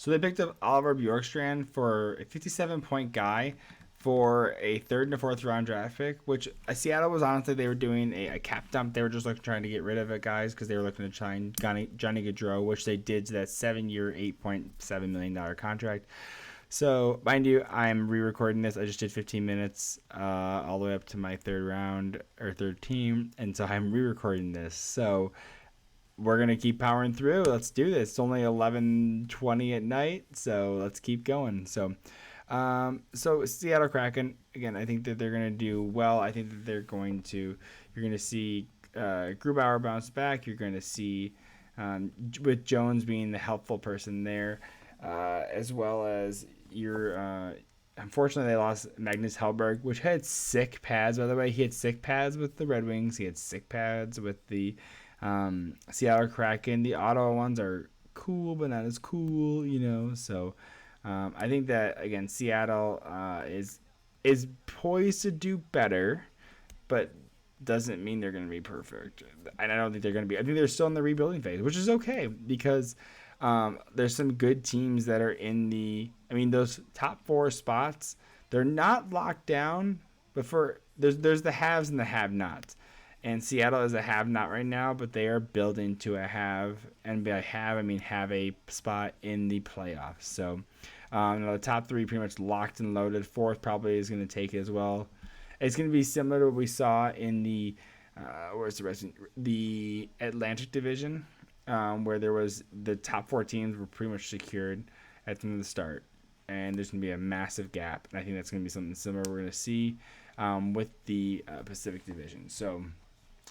So they picked up Oliver Bjorkstrand for a 57-point guy for a third and a fourth round draft pick, which Seattle was honestly, they were doing a cap dump. They were just like trying to get rid of it, guys, because they were looking to try and Johnny Gaudreau, which they did to that 7-year, $8.7 million contract. So, mind you, I'm re-recording this. I just did 15 minutes all the way up to my third round or third team, and so I'm re-recording this. So we're gonna keep powering through. Let's do this. It's only 11:20 at night, so let's keep going. So Seattle Kraken again. I think that they're gonna do well. I think that you're gonna see Grubauer bounce back. You're gonna see with Jones being the helpful person there, as well as unfortunately, they lost Magnus Hellberg, which had sick pads, by the way. He had sick pads with the Red Wings. He had sick pads with the Seattle Kraken. The Ottawa ones are cool, but not as cool, So I think that, again, Seattle is poised to do better, but doesn't mean they're going to be perfect. And I don't think they're going to be. I think they're still in the rebuilding phase, which is okay because there's some good teams that are in those top four spots. They're not locked down, but there's the haves and the have-nots. And Seattle is a have-not right now, but they are building to a have. And by have, I mean have a spot in the playoffs. So the top three pretty much locked and loaded. Fourth probably is going to take it as well. It's going to be similar to what we saw in the the Atlantic Division, where there was the top four teams were pretty much secured at the start, and there's going to be a massive gap, and I think that's going to be something similar we're going to see with the Pacific Division. So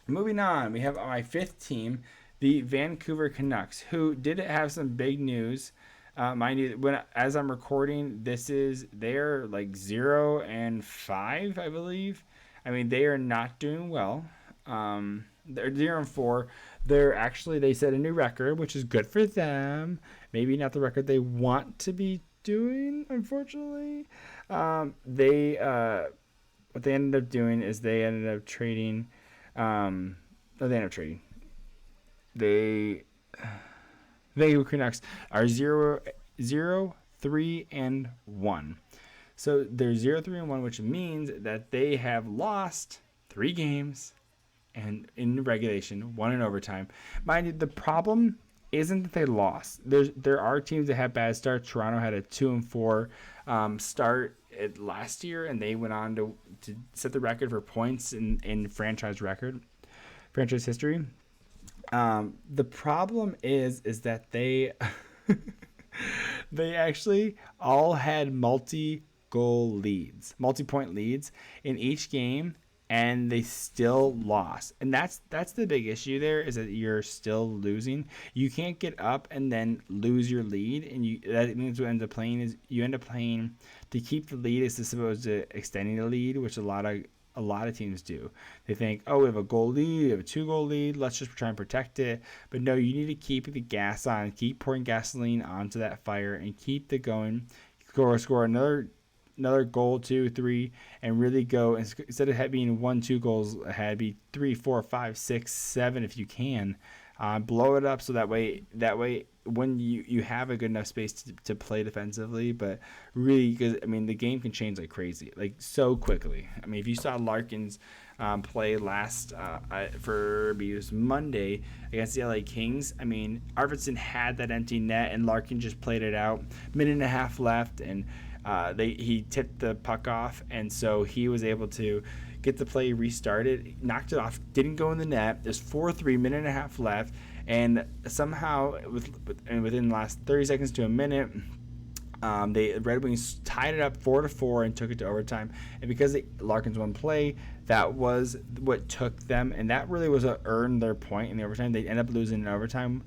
moving on, we have my fifth team, the Vancouver Canucks, who did have some big news. Mind you, as I'm recording, they're like 0-5, I believe. I mean, they are not doing well. They're 0-4. They set a new record, which is good for them. Maybe not the record they want to be doing, unfortunately. What they ended up doing is they ended up trading. The Vancouver Canucks are 0-3-1. So they're 0-3-1, which means that they have lost 3 games and in regulation, 1 in overtime. Mind you, the problem isn't that they lost. There are teams that have bad starts. Toronto had a 2-4 start last year, and they went on to set the record for points in franchise history. The problem is that they they actually all had multi-point leads in each game, and they still lost. And that's the big issue there, is that you're still losing. You can't get up and then lose your lead, and that means what ends up playing is you end up playing to keep the lead as opposed to extending the lead, which a lot of teams do. They think, we have a goal lead, we have a 2-goal lead, let's just try and protect it. But no, you need to keep the gas on, keep pouring gasoline onto that fire, and keep it going. Score another goal, 2, 3, and really go. Instead of being 1-2 goals ahead, be 3, 4, 5, 6, 7 if you can. Blow it up so that way when you have a good enough space to play defensively, but really, because the game can change like crazy, like so quickly. If you saw Larkin's play last for Monday against the LA Kings, Arvidsson had that empty net and Larkin just played it out. Minute and a half left, and he tipped the puck off, and so he was able to get the play restarted, knocked it off, didn't go in the net. There's 4-3, minute and a half left, and somehow within the last 30 seconds to a minute, the Red Wings tied it up 4-4 and took it to overtime. And because Larkin's one play, that was what took them, and that really was what earned their point in the overtime. They end up losing in overtime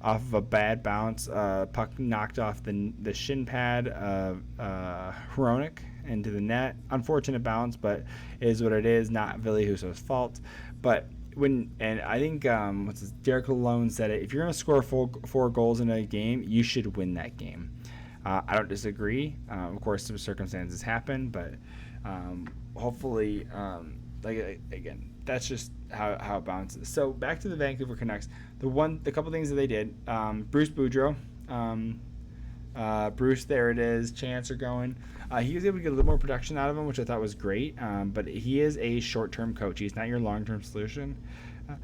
off of a bad bounce. Puck knocked off the shin pad of Hronek into the net. Unfortunate bounce, but it is what it is. Not Ville Husso's fault. But I think Derek Lalonde said it. If you're going to score 4 goals in a game, you should win that game. I don't disagree. Of course, some circumstances happen, but hopefully, again, that's just how it bounces. So back to the Vancouver Canucks. The couple things that they did. Bruce Boudreau Bruce, there it is. Chance are going. He was able to get a little more production out of him, which I thought was great. But he is a short-term coach. He's not your long-term solution. And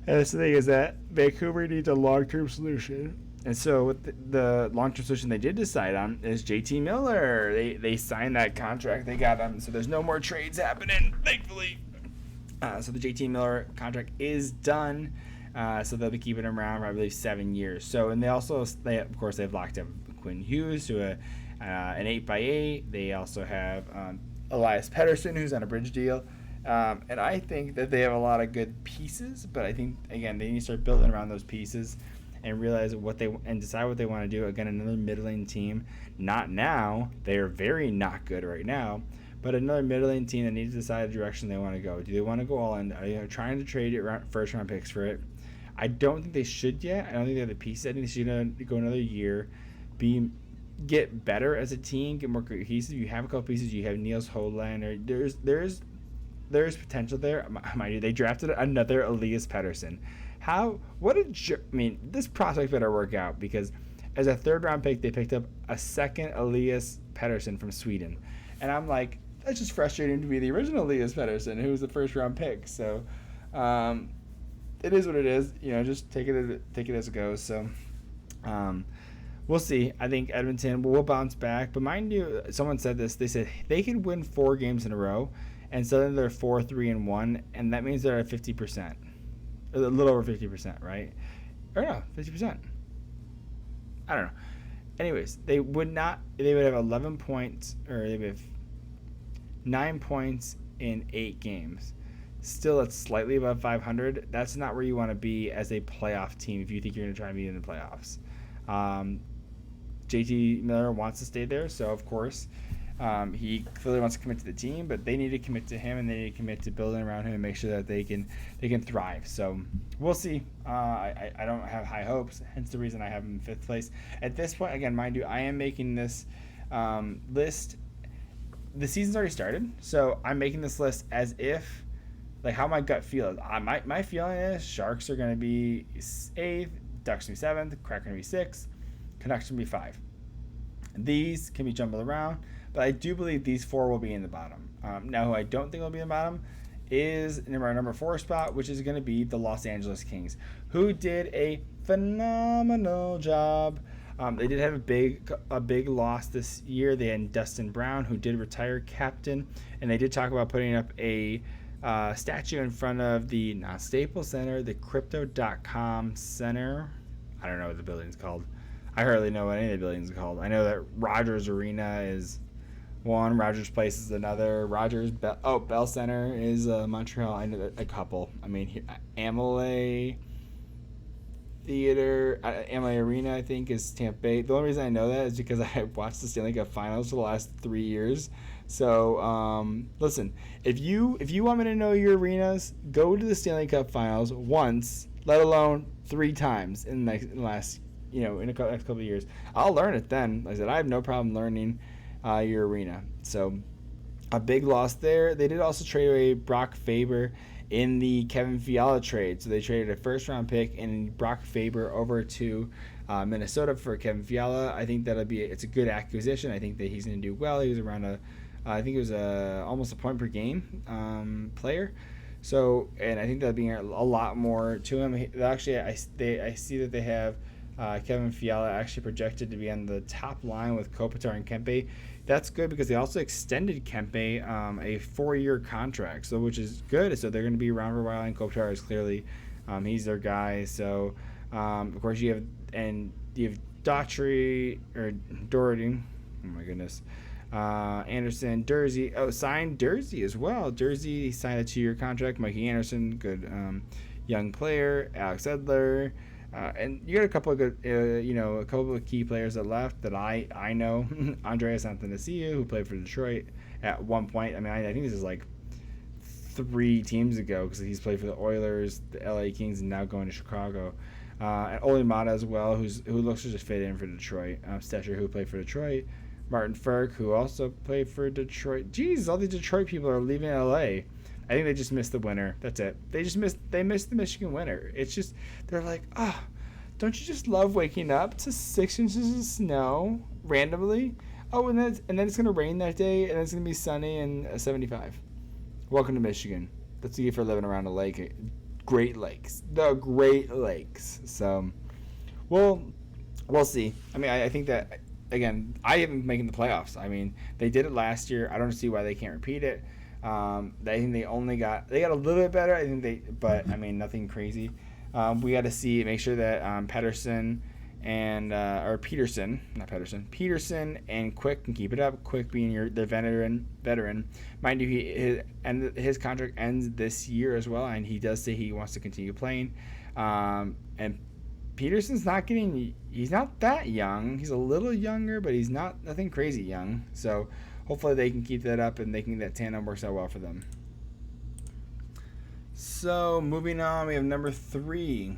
that's the thing is that Vancouver needs a long-term solution. And so with the long-term solution they did decide on is JT Miller. They signed that contract. They got him. So there's no more trades happening, thankfully. So the JT Miller contract is done. So they'll be keeping him around for, I believe, 7 years. So, and of course, they've locked up Quinn Hughes to an 8x8. They also have Elias Pettersson, who's on a bridge deal. And I think that they have a lot of good pieces, but I think, again, they need to start building around those pieces and realize and decide what they want to do. Again, another middling team. Not now. They are very not good right now. But another middling team that needs to decide the direction they want to go. Do they want to go all in? Are they trying to trade first-round picks for it? I don't think they should yet. I don't think they have the pieces. I think they should go another year, get better as a team, get more cohesive. You have a couple pieces. You have Niels Hollander. There's potential there. Mind you, they drafted another Elias Pettersson. This prospect better work out, because as a third-round pick, they picked up a second Elias Pettersson from Sweden. And I'm like, that's just frustrating to be the original Elias Pettersson, who was the first-round pick. So, it is what it is. Just take it as it goes. So, we'll see. I think Edmonton will bounce back. But mind you, someone said this. They said they could win 4 games in a row, and suddenly they're 4-3-1, and that means they're at 50%, a little over 50%, right? Or no, 50%. I don't know. Anyways, they would have 11 points, or they would have 9 points in 8 games. Still, it's slightly above 500. That's not where you want to be as a playoff team if you think you're going to try and be in the playoffs. JT Miller wants to stay there, so of course he clearly wants to commit to the team, but they need to commit to him, and they need to commit to building around him and make sure that they can thrive. So we'll see. I don't have high hopes, hence the reason I have him in 5th place. At this point, again, mind you, I am making this list. The season's already started, so I'm making this list as if, like, how my gut feels. My feeling is Sharks are going to be 8th, Ducks going to be 7th, Kraken going to be 6th, Canucks going to be 5. These can be jumbled around, but I do believe these 4 will be in the bottom. Now, who I don't think will be in the bottom is number 4 spot, which is going to be the Los Angeles Kings, who did a phenomenal job. They did have a big loss this year. They had Dustin Brown, who did retire captain, and they did talk about putting up a statue in front of the not Staples Center, the Crypto.com Center. I don't know what the building's called. I hardly know what any of the buildings are called. I know that Rogers Arena is one, Rogers Place is another, Bell Center is Montreal. I know that a couple. I mean, Amalie Theater, Amalie Arena, I think, is Tampa Bay. The only reason I know that is because I watched the Stanley Cup Finals for the last 3 years. So, listen, if you want me to know your arenas, go to the Stanley Cup Finals once, let alone 3 times in the last, in the next couple of years. I'll learn it then. Like I said, I have no problem learning your arena. So, a big loss there. They did also trade away Brock Faber in the Kevin Fiala trade. So they traded a first-round pick and Brock Faber over to Minnesota for Kevin Fiala. I think it's a good acquisition. I think that he's going to do well. He was around I think it was almost a point per game player. So, and I think that'll be a lot more to him. Actually, I see that they have Kevin Fiala actually projected to be on the top line with Kopitar and Kempe. That's good because they also extended Kempe a 4-year contract, so which is good. So they're going to be around for a while, and Kopitar is clearly he's their guy. So of course you have Daugherty or Doherty. Oh my goodness. Anderson, Dursey. Oh, signed Dursey as well. Dursey signed a 2-year contract. Mikey Anderson, good young player. Alex Edler. And you got a couple of good, a couple of key players that left that I know. Andreas Anthony, who played for Detroit at one point. I mean, I think this is like 3 teams ago because he's played for the Oilers, the LA Kings, and now going to Chicago. And Oli Mata as well, who looks to just fit in for Detroit. Stetcher, who played for Detroit. Martin Ferk, who also played for Detroit. Jeez, all these Detroit people are leaving LA. I think they just missed the winter. That's it. They missed the Michigan winter. It's just, they're like, Don't you just love waking up to 6 inches of snow randomly? Oh, and then it's gonna rain that day, and it's gonna be sunny and 75. Welcome to Michigan. That's what you get for living around a lake. Great Lakes, the Great Lakes. So, we'll see. I mean, I think that again, I am making the playoffs. I mean, they did it last year. I don't see why they can't repeat it. I think they got a little bit better. I think but I mean, nothing crazy. We got to make sure that Peterson and Quick can keep it up. Quick being the veteran, mind you, his contract ends this year as well, and he does say he wants to continue playing. And Peterson's he's not that young. He's a little younger, but he's nothing crazy young. So hopefully they can keep that up, and that tandem works out well for them. So moving on, we have number three.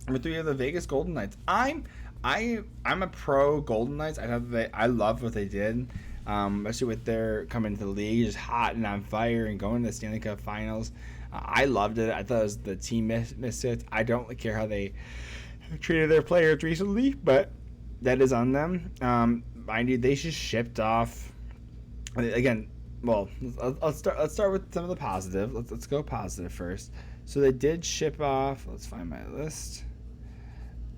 Number three are the Vegas Golden Knights. I'm a pro Golden Knights. I love what they did, especially with their coming to the league, just hot and on fire, and going to the Stanley Cup Finals. I loved it. I thought it was the team misfits. I don't care how they treated their players recently, but that is on them. Mind you, they just shipped off. Again, well, let's start with some of the positive. Let's go positive first. So they did ship off. Let's find my list.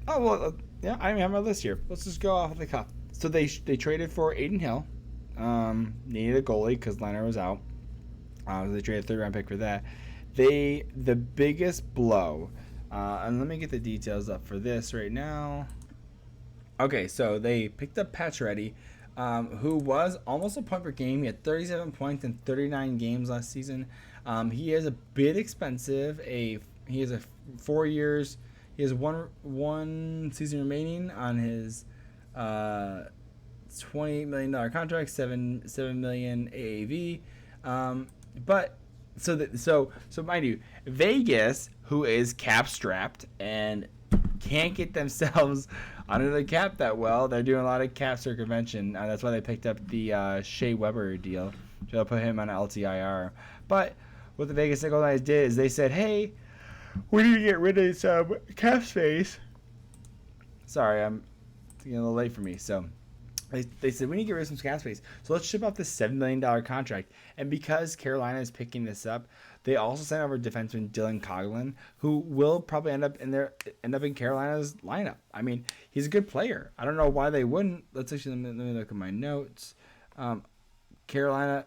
Oh well, yeah, I have my list here. Let's just go off the cuff. So they traded for Aiden Hill. Needed a goalie because Leonard was out. So they traded a 3rd round pick for that. The biggest blow. And let me get the details up for this right now. Okay, so they picked up Pacioretty, who was almost a point per game. He had 37 points in 39 games last season. He is a bit expensive. He has 4 years. He has one season remaining on his $28 million contract, $7 million AAV. But so mind you, Vegas, who is cap strapped and can't get themselves under the cap that well, they're doing a lot of cap circumvention. That's why they picked up the Shea Weber deal. They'll put him on LTIR. But what the Vegas Golden Knights did is they said, hey, we need to get rid of some cap space. Sorry, I'm getting a little late for me. So they said we need to get rid of some cap space. So let's ship off this $7 million contract. And because Carolina is picking this up, they also sent over defenseman Dylan Coghlan, who will probably end up in Carolina's lineup. I mean, he's a good player. I don't know why they wouldn't. Let me look at my notes. Carolina,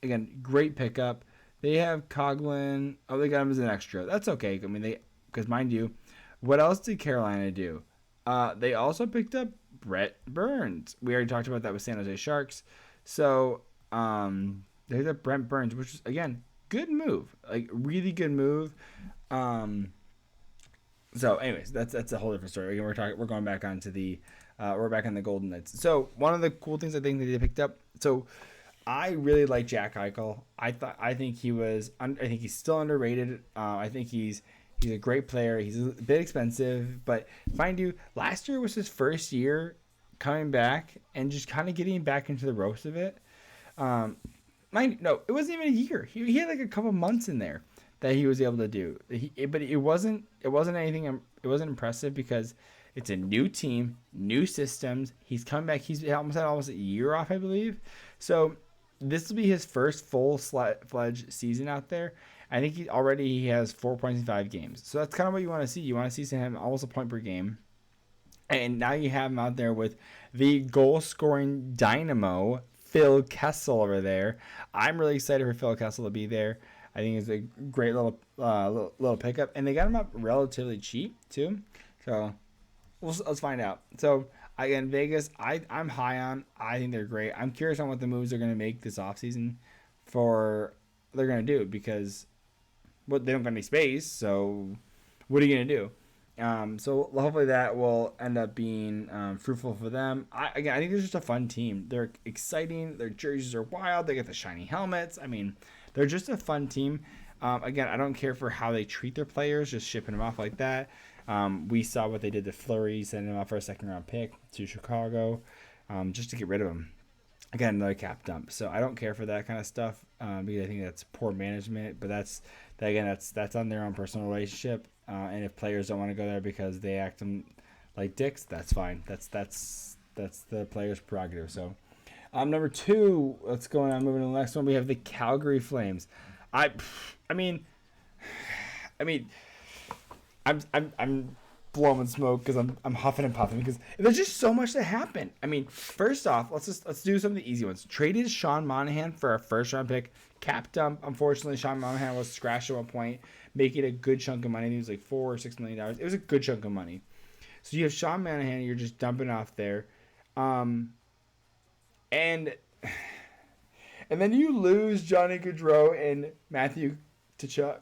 again, great pickup. They have Coghlan. Oh, they got him as an extra. That's okay. I mean, because mind you, what else did Carolina do? They also picked up Brett Burns. We already talked about that with San Jose Sharks. So they picked up Brent Burns, which is, again, good move. Like, really good move. So, anyways, that's a whole different story. Again, we're going back onto we're back on the Golden Knights. So one of the cool things I think that they picked up. So I really like Jack Eichel. I think he's still underrated. I think he's a great player. He's a bit expensive, but mind you, last year was his first year coming back and just kind of getting back into the ropes of it. It wasn't even a year. He had like a couple months in there that he was able to do. But it wasn't anything. It wasn't impressive because it's a new team, new systems. He's come back. He's almost a year off, I believe. So this will be his first full-fledged season out there. I think he has 4 points in 5 games. So that's kind of what you want to see. You want to see him almost a point per game. And now you have him out there with the goal-scoring dynamo, Phil Kessel, over there. I'm really excited for Phil Kessel to be there. I think it's a great little pickup. And they got him up relatively cheap, too. So let's find out. So again, Vegas, I'm high on. I think they're great. I'm curious on what the moves they're going to make this offseason they're going to do, because they don't got any space. So what are you going to do? So hopefully that will end up being fruitful for them. I think they're just a fun team. They're exciting. Their jerseys are wild. They got the shiny helmets. I mean, they're just a fun team. Again, I don't care for how they treat their players, just shipping them off like that. We saw what they did to Fleury, sending him off for a 2nd-round pick to Chicago, just to get rid of him. Again, another cap dump. So I don't care for that kind of stuff, because I think that's poor management. But that's on their own personal relationship. And if players don't want to go there because they act them like dicks, that's fine. That's the player's prerogative. So, number 2, let's go on. Moving to the next one, we have the Calgary Flames. I, I mean, I mean, I'm blowing smoke because I'm huffing and puffing because there's just so much that happened. I mean, first off, let's do some of the easy ones. Traded Sean Monahan for a first round pick. Cap dump. Unfortunately, Sean Monahan was scratched at one point, making a good chunk of money. He was like $4 or $6 million. It was a good chunk of money. So you have Sean Monahan, you're just dumping off there, and then you lose Johnny Gaudreau and Matthew Tkachuk.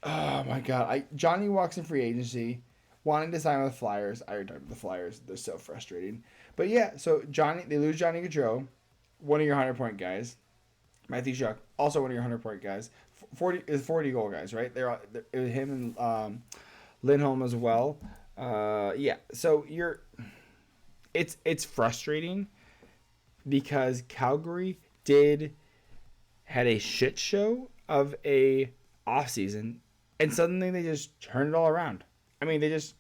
Oh my God! Johnny walks in free agency, wanting to sign with the Flyers. I already talked about the Flyers; they're so frustrating. But yeah, so they lose Johnny Gaudreau, one of your 100-point guys. Matthew Tkachuk, also one of your 100-point guys. 40 goal guys, right? It was him and Lindholm as well. Yeah, so it's frustrating because Calgary had a shit show of a offseason, and suddenly they just turned it all around. I mean, they just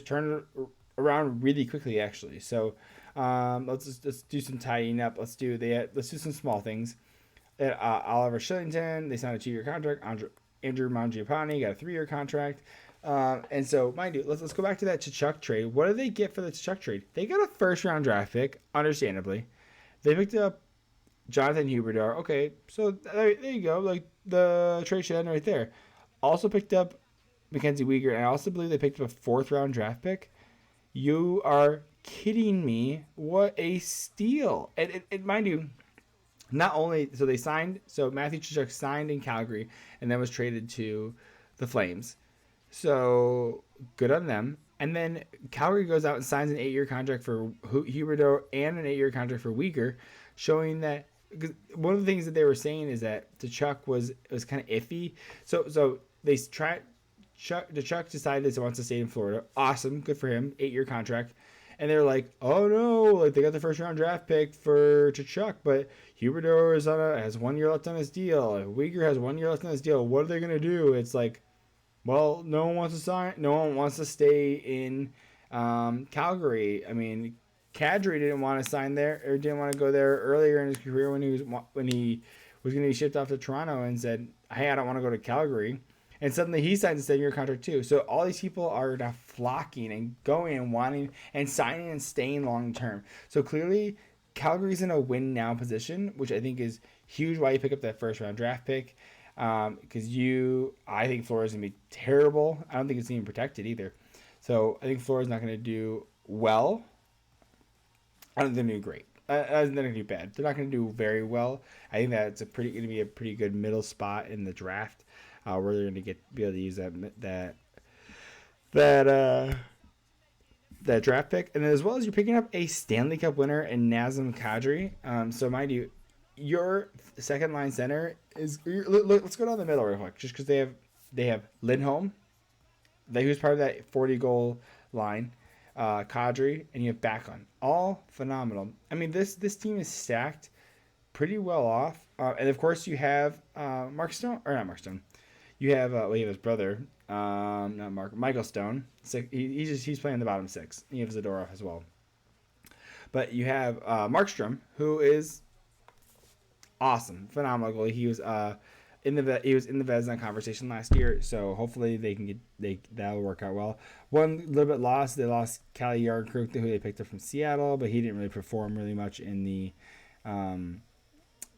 turned it around really quickly, actually. So let's do some tidying up. Let's do some small things. Oliver Shillington, they signed a 2-year contract. Andrew Mangiapane got a 3-year contract. And so, mind you, let's go back to that Tkachuk trade. What did they get for the Tkachuk trade? They got a first-round draft pick, understandably. They picked up Jonathan Huberdeau. Okay, so there you go. Like, the trade should end right there. Also picked up Mackenzie Weegar, and I also believe they picked up a 4th-round draft pick. You are kidding me. What a steal. And mind you, not only, so Matthew Tkachuk signed in Calgary and then was traded to the Flames. So good on them. And then Calgary goes out and signs an 8-year contract for Huberdeau and an 8-year contract for Weegar, showing that, because one of the things that they were saying is that Tkachuk was kind of iffy. So they tried. Tkachuk decided he wants to stay in Florida. Awesome, good for him. 8-year contract. And they're like, oh no, like they got the first round draft pick for Tkachuk, but Huberdeau has 1 year left on his deal. Weegar has 1 year left on his deal. What are they gonna do? It's like, well, no one wants to sign. No one wants to stay in Calgary. I mean, Kadri didn't want to sign there or didn't want to go there earlier in his career when he was going to be shipped off to Toronto and said, "Hey, I don't want to go to Calgary." And suddenly he signs a 7-year contract too. So all these people are now flocking and going and wanting and signing and staying long term. So clearly, Calgary's in a win now position, which I think is huge. Why you pick up that first round draft pick? Because I think Florida's going to be terrible. I don't think it's even protected either. So I think Florida's not going to do well. I don't think they're going to do great. They're not going to do bad. They're not going to do very well. I think that's going to be a pretty good middle spot in the draft, where they're going to be able to use that draft pick, and as well as you're picking up a Stanley Cup winner in Nazem Kadri. So mind you, your second line center is. Let's go down the middle real quick, just because they have Lindholm, who's part of that 40-goal line, Kadri, and you have Backlund. All phenomenal. I mean, this team is stacked pretty well off, and of course you have Mark Stone, or not Mark Stone. You have you have his brother, not Mark, Michael Stone. He's playing the bottom 6. You have Zadorov as well, but you have Markstrom, who is awesome, phenomenal. He was in the Vezina conversation last year, so hopefully that'll work out well. One little bit lost. They lost Cali Yardcrook, who they picked up from Seattle, but he didn't really perform really much in the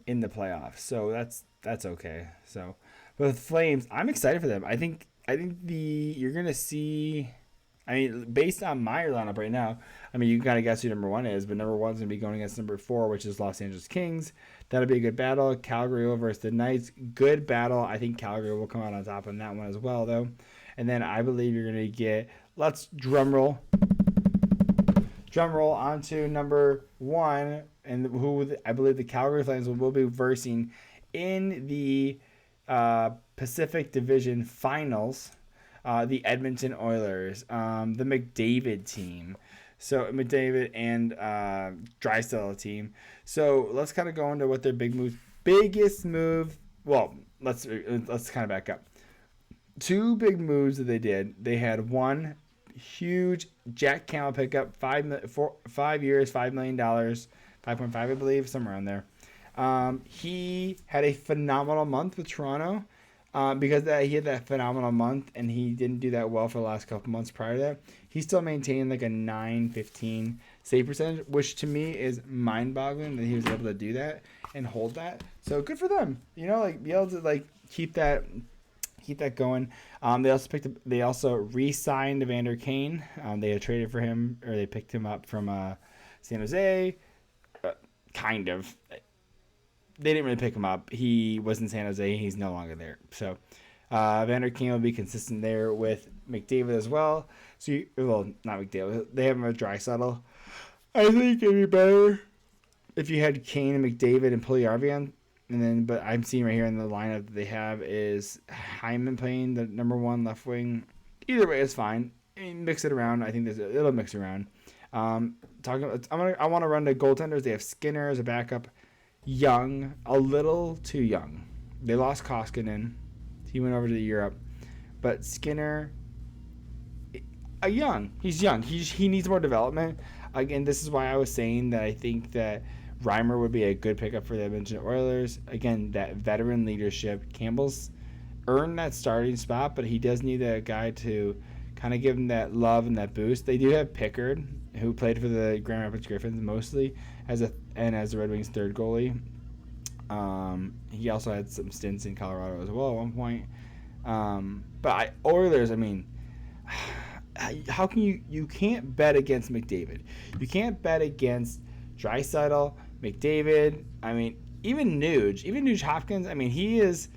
playoffs. So that's okay. So, but with Flames, I'm excited for them. I think you're gonna see. I mean, based on my lineup right now, I mean, you can kind of guess who number 1 is, but number 1 is going to be going against number 4, which is Los Angeles Kings. That'll be a good battle. Calgary over versus the Knights. Good battle. I think Calgary will come out on top on that one as well, though. And then I believe you're going to get, let's drum roll onto number 1, and who I believe the Calgary Flames will be versing in the Pacific Division Finals. The Edmonton Oilers, the McDavid team. So McDavid and Drysdale team. So let's kind of go into what their biggest move. Well, let's kind of back up. 2 big moves that they did. They had one huge Jack Campbell pickup, 5 years, $5 million, 5.5 I believe, somewhere around there. He had a phenomenal month with Toronto. Because he had that phenomenal month and he didn't do that well for the last couple months prior to that, he still maintained like a 9.15 save percentage, which to me is mind-boggling that he was able to do that and hold that. So good for them, like be able to like keep that going. They also re-signed Evander Kane. They had traded for him, or they picked him up from San Jose. Kind of. They didn't really pick him up. He was in San Jose. He's no longer there. So Evander Kane will be consistent there with McDavid as well. So, not McDavid. They have him a Draisaitl. I think it'd be better if you had Kane and McDavid and Puljujarvi on. But I'm seeing right here in the lineup that they have is Hyman playing the number one left wing. Either way is fine. Mix it around. I think it'll mix around. I want to run the goaltenders. They have Skinner as a backup. Young, a little too young. They lost Koskinen. He went over to Europe. But Skinner, young. He's young. He needs more development. Again, this is why I was saying that I think that Reimer would be a good pickup for the Edmonton Oilers. Again, that veteran leadership. Campbell's earned that starting spot, but he does need a guy to kind of give him that love and that boost. They do have Pickard, who played for the Grand Rapids Griffins mostly as the Red Wings third goalie. He also had some stints in Colorado as well at one point. But Oilers, I mean, how can you can't bet against McDavid. You can't bet against Draisaitl, McDavid. I mean, even Nuge Hopkins. I mean, he is.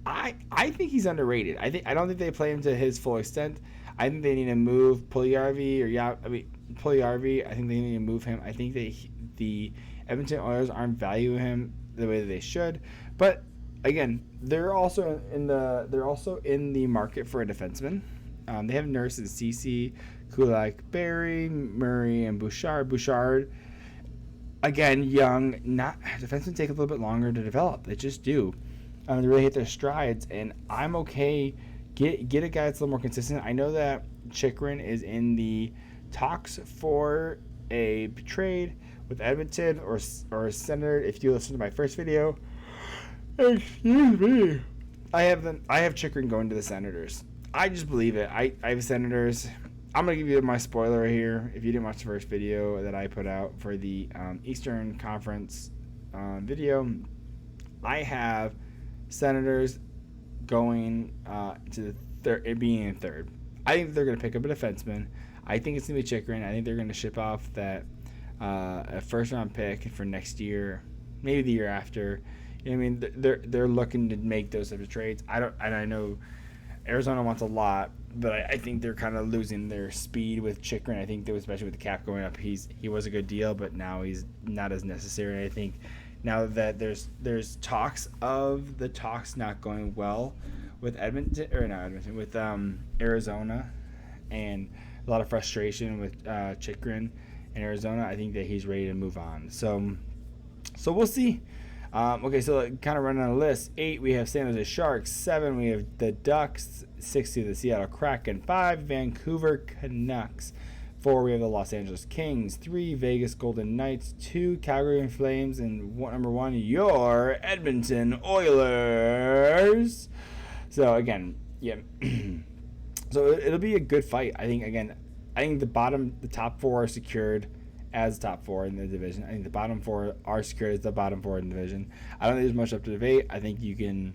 I think he's underrated. I don't think they play him to his full extent. I think they need to move Puljujarvi Puljujarvi. I think they need to move him. I think the Edmonton Oilers aren't valuing him the way that they should. But again, they're also in the market for a defenseman. They have nurses Ceci, Kulak, Barry, Murray, and Bouchard. Bouchard, again, young. Defensemen take a little bit longer to develop. They just do. They really hit their strides, and I'm okay. Get a guy that's a little more consistent. I know that Chychrun is in the talks for a trade with Edmonton or Senator. If you listen to my first video, excuse me, I have Chychrun going to the Senators. I just believe it. I have Senators. I'm gonna give you my spoiler here. If you didn't watch the first video that I put out for the Eastern Conference video, I have Senators going to the third, being in third. I think they're going to pick up a defenseman. I think it's going to be Chychrun. I think they're going to ship off that a first-round pick for next year, maybe the year after. You know what I mean? They're looking to make those types of trades. I know Arizona wants a lot, but I think they're kind of losing their speed with Chychrun. I think that, especially with the cap going up, he was a good deal, but now he's not as necessary. I think now that there's talks of the talks not going well with with Arizona, and a lot of frustration with Chychrun in Arizona, I think that he's ready to move on. So we'll see. Okay, so kind of running on a list. 8, we have San Jose Sharks. 7, we have the Ducks. 6, we have the Seattle Kraken. 5, Vancouver Canucks. 4, we have the Los Angeles Kings. 3, Vegas Golden Knights. 2, Calgary Flames. And number 1, your Edmonton Oilers. So, again, yeah. So, it'll be a good fight. I think the top 4 are secured as top 4 in the division. I think the bottom 4 are secured as the bottom 4 in the division. I don't think there's much up to debate. I think you can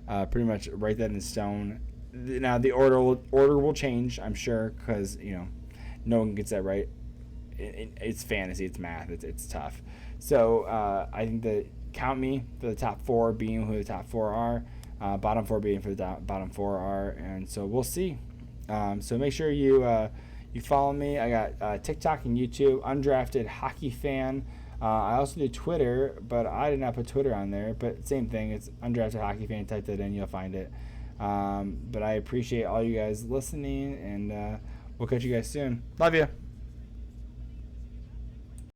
pretty much write that in stone. Now, the order will change, I'm sure, because, no one gets that right. It's fantasy. It's math. It's tough. So I think that count me for the top 4 being who the top 4 are, bottom 4 being for the bottom 4 are, and so we'll see. So make sure you follow me. I got TikTok and YouTube, Undrafted Hockey Fan. I also do Twitter, but I did not put Twitter on there. But same thing. It's Undrafted Hockey Fan. Type that in, you'll find it. But I appreciate all you guys listening, and we'll catch you guys soon. Love you.